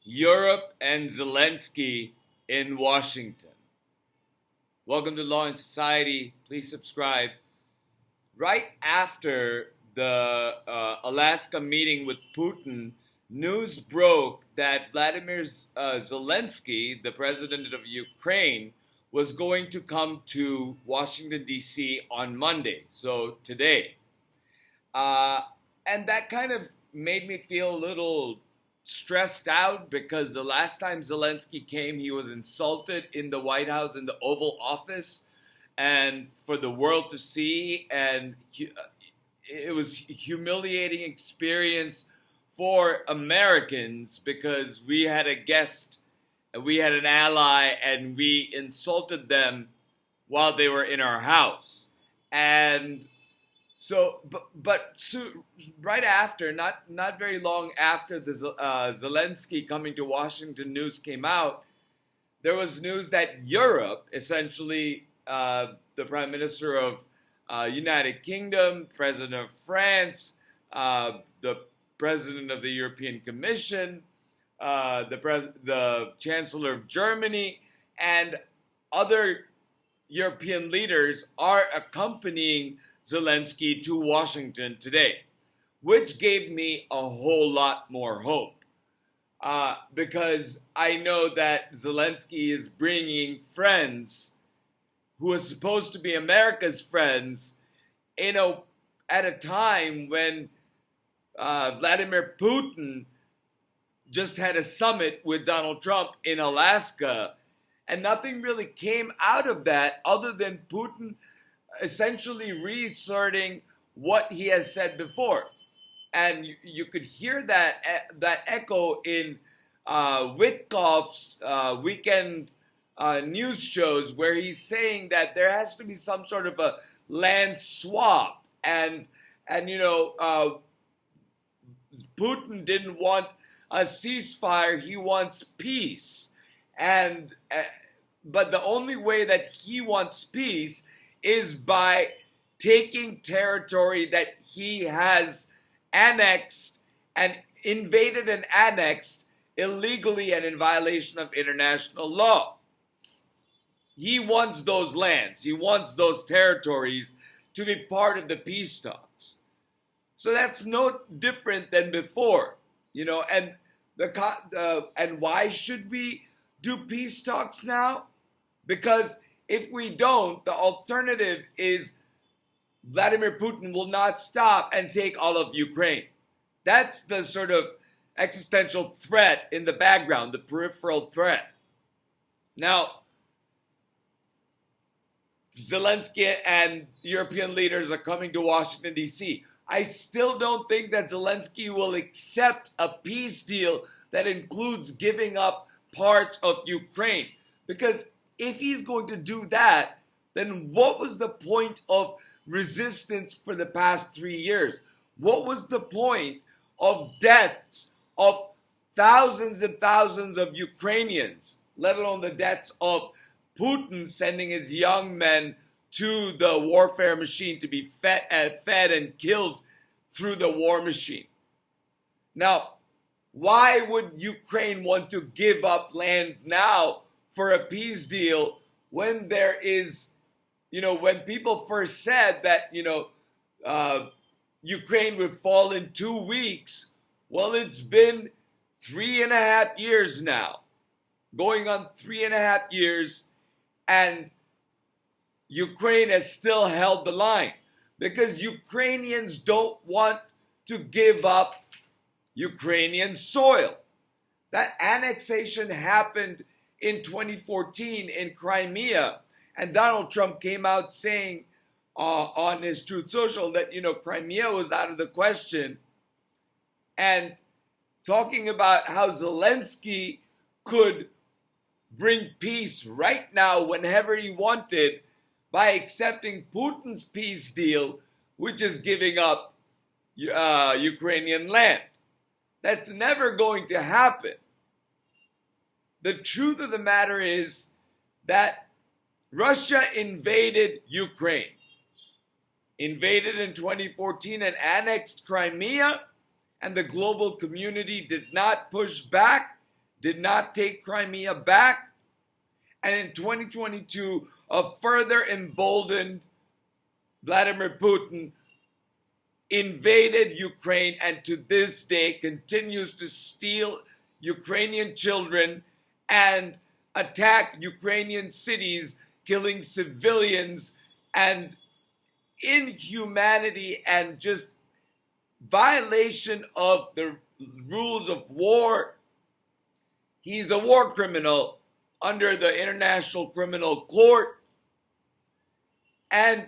Europe and Zelenskyy in Washington. Welcome to Law and Society. Please subscribe. Right after the Alaska meeting with Putin, news broke that Vladimir Zelenskyy, the president of Ukraine, was going to come to Washington, D.C. on Monday, so today. And that kind of made me feel a little stressed out because the last time Zelenskyy came, he was insulted in the White House, in the Oval Office, and for the world to see. And it was a humiliating experience for Americans because we had a guest, we had an ally, and we insulted them while they were in our house. And so, right after, not very long after the Zelenskyy coming to Washington news came out, there was news that Europe, essentially the Prime Minister of United Kingdom, President of France, the President of the European Commission, the Chancellor of Germany, and other European leaders are accompanying Zelenskyy to Washington today, which gave me a whole lot more hope because I know that Zelenskyy is bringing friends who are supposed to be America's friends at a time when Vladimir Putin just had a summit with Donald Trump in Alaska, and nothing really came out of that other than Putin essentially reasserting what he has said before. And you could hear that echo in Witkoff's weekend news shows, where he's saying that there has to be some sort of a land swap. And Putin didn't want a ceasefire, he wants peace. But the only way that he wants peace is by taking territory that he has annexed and invaded and annexed illegally and in violation of international law. He wants those lands, he wants those territories to be part of the peace talks. So that's no different than before, and and why should we do peace talks now? Because if we don't, the alternative is Vladimir Putin will not stop and take all of Ukraine. That's the sort of existential threat in the background, the peripheral threat. Now, Zelenskyy and European leaders are coming to Washington, D.C. I still don't think that Zelenskyy will accept a peace deal that includes giving up parts of Ukraine. Because if he's going to do that, then what was the point of resistance for the past 3 years? What was the point of deaths of thousands and thousands of Ukrainians, let alone the deaths of Putin sending his young men to the warfare machine to be fed and killed through the war machine? Now, why would Ukraine want to give up land now for a peace deal when there is, when people first said that, Ukraine would fall in 2 weeks? Well, it's been 3.5 years now, going on 3.5 years, and Ukraine has still held the line because Ukrainians don't want to give up Ukrainian soil. That annexation happened in 2014 in Crimea, and Donald Trump came out saying on his Truth Social that Crimea was out of the question, and talking about how Zelenskyy could bring peace right now whenever he wanted by accepting Putin's peace deal, which is giving up Ukrainian land. That's never going to happen. The truth of the matter is that Russia invaded Ukraine, invaded in 2014 and annexed Crimea, and the global community did not push back, did not take Crimea back. And in 2022, a further emboldened Vladimir Putin invaded Ukraine and to this day continues to steal Ukrainian children and attack Ukrainian cities, killing civilians, and inhumanity and just violation of the rules of war. He's a war criminal under the International Criminal Court. And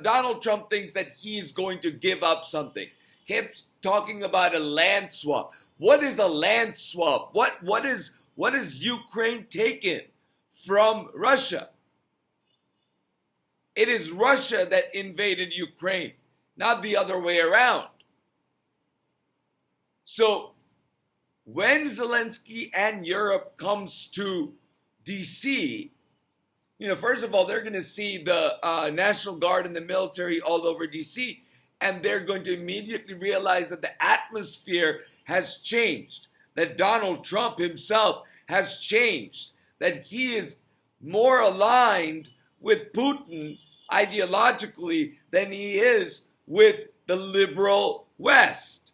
Donald Trump thinks that he's going to give up something. Keeps talking about a land swap. What is a land swap? What is Ukraine taken from Russia? It is Russia that invaded Ukraine, not the other way around. So when Zelenskyy and Europe comes to DC, first of all, they're going to see the National Guard and the military all over DC, and they're going to immediately realize that the atmosphere has changed, that Donald Trump himself has changed, that he is more aligned with Putin ideologically than he is with the liberal West.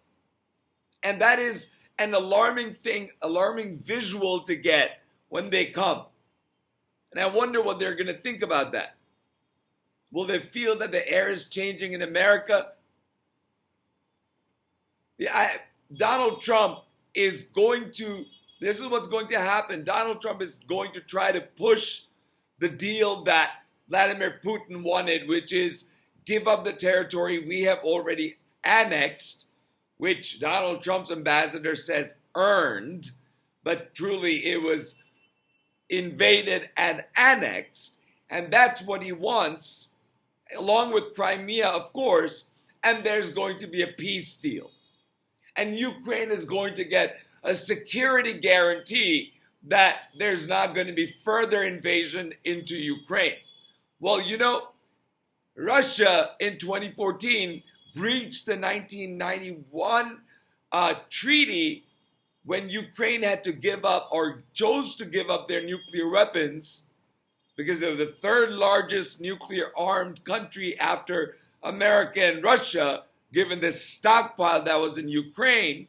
And that is an alarming thing, alarming visual to get when they come. And I wonder what they're going to think about that. Will they feel that the air is changing in America? Donald Trump is going to, this is what's going to happen. Donald Trump is going to try to push the deal that Vladimir Putin wanted, which is give up the territory we have already annexed, which Donald Trump's ambassador says earned, but truly it was invaded and annexed. And that's what he wants, along with Crimea, of course, and there's going to be a peace deal. And Ukraine is going to get a security guarantee that there's not going to be further invasion into Ukraine. Well, Russia in 2014 breached the 1991 treaty when Ukraine had to give up or chose to give up their nuclear weapons because they were the third largest nuclear armed country after America and Russia, given the stockpile that was in Ukraine.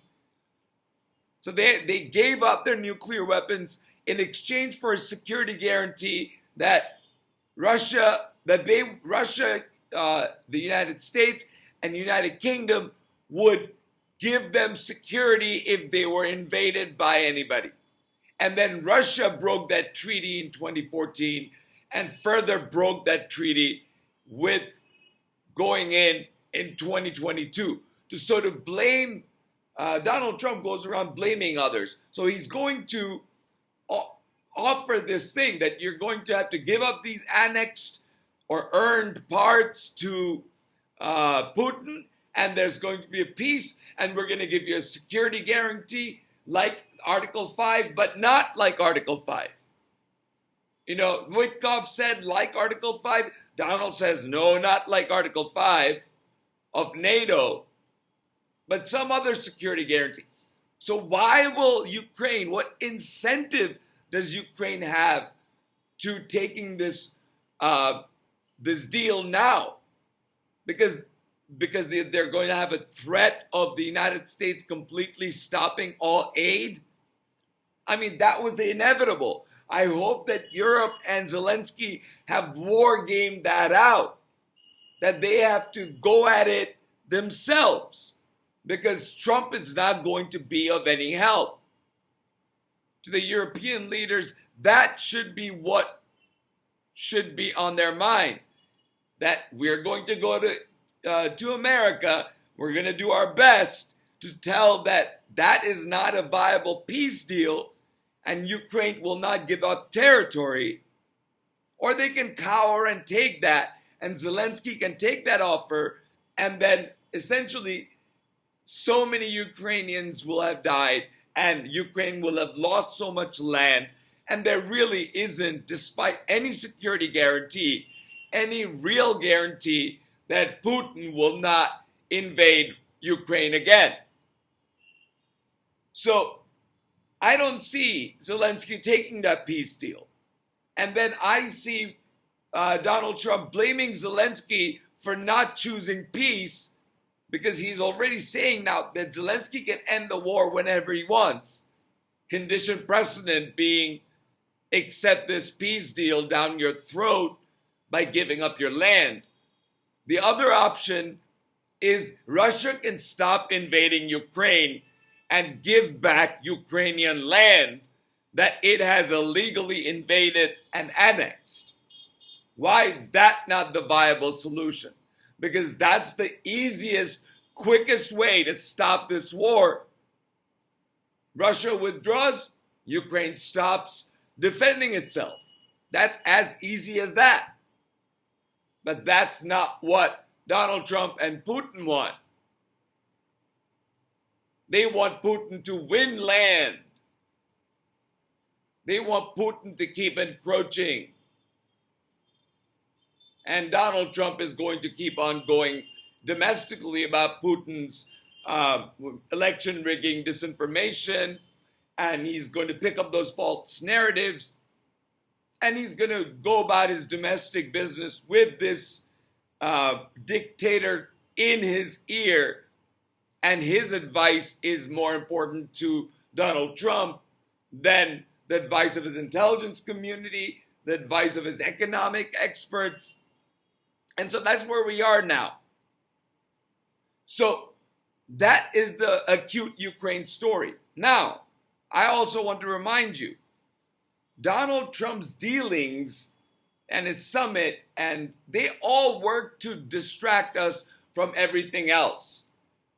So they gave up their nuclear weapons in exchange for a security guarantee that the United States and United Kingdom would give them security if they were invaded by anybody. And then Russia broke that treaty in 2014 and further broke that treaty with going in 2022 to sort of blame. Donald Trump goes around blaming others. So he's going to offer this thing that you're going to have to give up these annexed or earned parts to Putin, and there's going to be a peace, and we're going to give you a security guarantee like Article 5, but not like Article 5. Witkoff said like Article 5. Donald says, no, not like Article 5 of NATO, but some other security guarantee. So why will Ukraine, what incentive does Ukraine have to taking this deal now? Because they're going to have a threat of the United States completely stopping all aid? I mean, that was inevitable. I hope that Europe and Zelenskyy have war gamed that out, that they have to go at it themselves, because Trump is not going to be of any help. To the European leaders, that should be what should be on their mind, that we're going to go to America, we're going to do our best to tell that that is not a viable peace deal, and Ukraine will not give up territory, or they can cower and take that, and Zelenskyy can take that offer, and then essentially so many Ukrainians will have died, and Ukraine will have lost so much land, and there really isn't, despite any security guarantee, any real guarantee that Putin will not invade Ukraine again. So I don't see Zelensky taking that peace deal. And then I see Donald Trump blaming Zelensky for not choosing peace, because he's already saying now that Zelensky can end the war whenever he wants. Condition precedent being, accept this peace deal down your throat by giving up your land. The other option is Russia can stop invading Ukraine and give back Ukrainian land that it has illegally invaded and annexed. Why is that not the viable solution? Because that's the easiest, quickest way to stop this war. Russia withdraws, Ukraine stops defending itself. That's as easy as that. But that's not what Donald Trump and Putin want. They want Putin to win land. They want Putin to keep encroaching. And Donald Trump is going to keep on going domestically about Putin's election rigging disinformation, and he's going to pick up those false narratives, and he's going to go about his domestic business with this dictator in his ear, and his advice is more important to Donald Trump than the advice of his intelligence community, the advice of his economic experts. And so that's where we are now. So that is the acute Ukraine story. Now, I also want to remind you, Donald Trump's dealings and his summit, and they all work to distract us from everything else.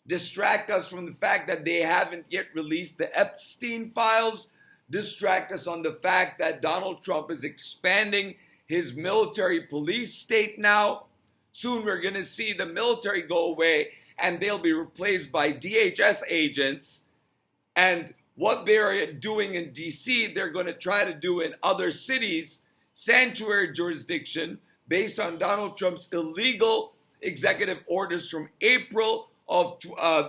Distract us from the fact that they haven't yet released the Epstein files. Distract us on the fact that Donald Trump is expanding his military police state now. Soon we're going to see the military go away and they'll be replaced by DHS agents. And what they're doing in DC, they're going to try to do in other cities, sanctuary jurisdiction, based on Donald Trump's illegal executive orders from April of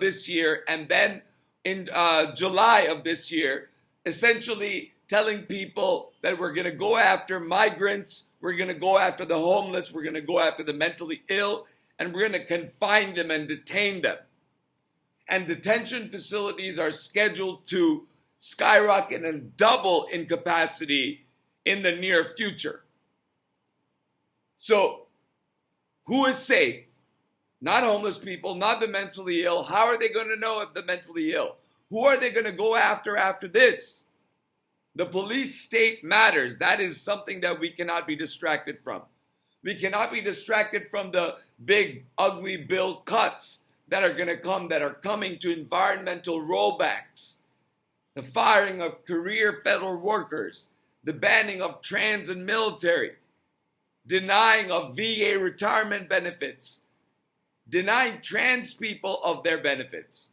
this year, and then in July of this year, essentially telling people that we're going to go after migrants, we're going to go after the homeless, we're going to go after the mentally ill, and we're going to confine them and detain them. And detention facilities are scheduled to skyrocket and double in capacity in the near future. So, who is safe? Not homeless people, not the mentally ill. How are they going to know if the mentally ill? Who are they going to go after this? The police state matters. That is something that we cannot be distracted from. We cannot be distracted from the big, ugly bill cuts that are going to come, that are coming to environmental rollbacks. The firing of career federal workers, the banning of trans and military, denying of VA retirement benefits, denying trans people of their benefits.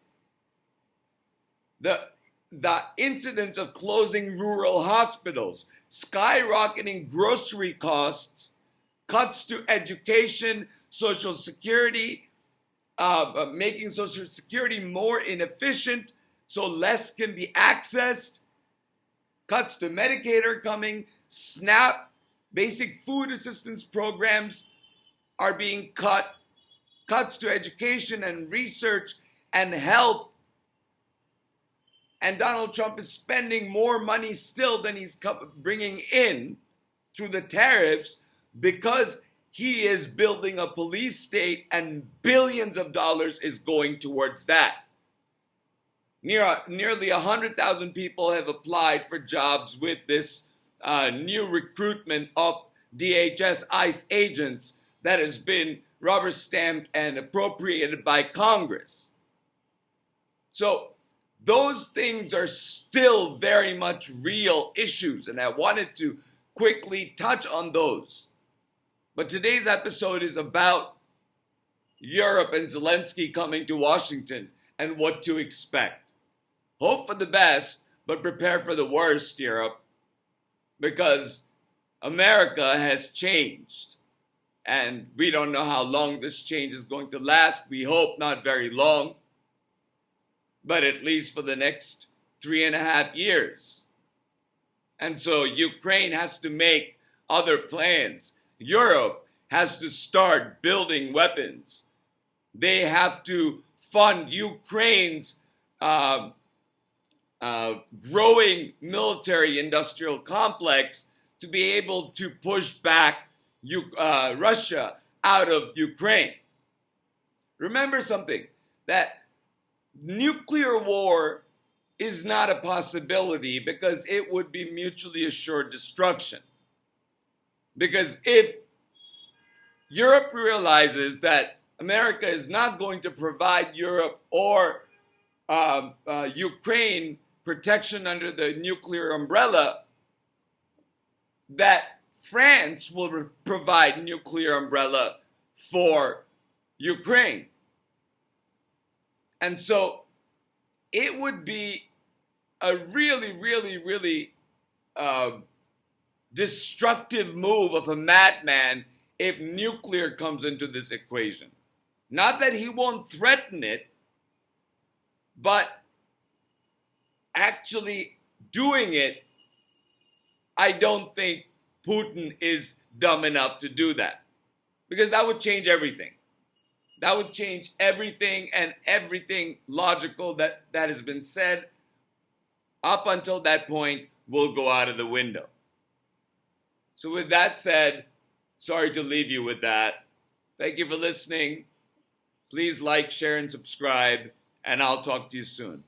The incidence of closing rural hospitals, skyrocketing grocery costs, cuts to education, Social Security, making Social Security more inefficient so less can be accessed, cuts to Medicaid are coming, SNAP, basic food assistance programs are being cut, cuts to education and research and health. And Donald Trump is spending more money still than he's bringing in through the tariffs, because he is building a police state and billions of dollars is going towards that. Nearly 100,000 people have applied for jobs with this new recruitment of DHS ICE agents that has been rubber stamped and appropriated by Congress. So those things are still very much real issues, and I wanted to quickly touch on those. But today's episode is about Europe and Zelensky coming to Washington and what to expect. Hope for the best, but prepare for the worst, Europe, because America has changed. And we don't know how long this change is going to last. We hope not very long, but at least for the next 3.5 years. And so Ukraine has to make other plans. Europe has to start building weapons. They have to fund Ukraine's growing military industrial complex to be able to push back Russia out of Ukraine. Remember something, that nuclear war is not a possibility because it would be mutually assured destruction. Because if Europe realizes that America is not going to provide Europe or Ukraine protection under the nuclear umbrella, that France will provide nuclear umbrella for Ukraine. And so it would be a really, really, really destructive move of a madman if nuclear comes into this equation. Not that he won't threaten it, but actually doing it, I don't think Putin is dumb enough to do that. Because that would change everything. That would change everything, and everything logical that has been said up until that point will go out of the window. So with that said, sorry to leave you with that. Thank you for listening. Please like, share, and subscribe, and I'll talk to you soon.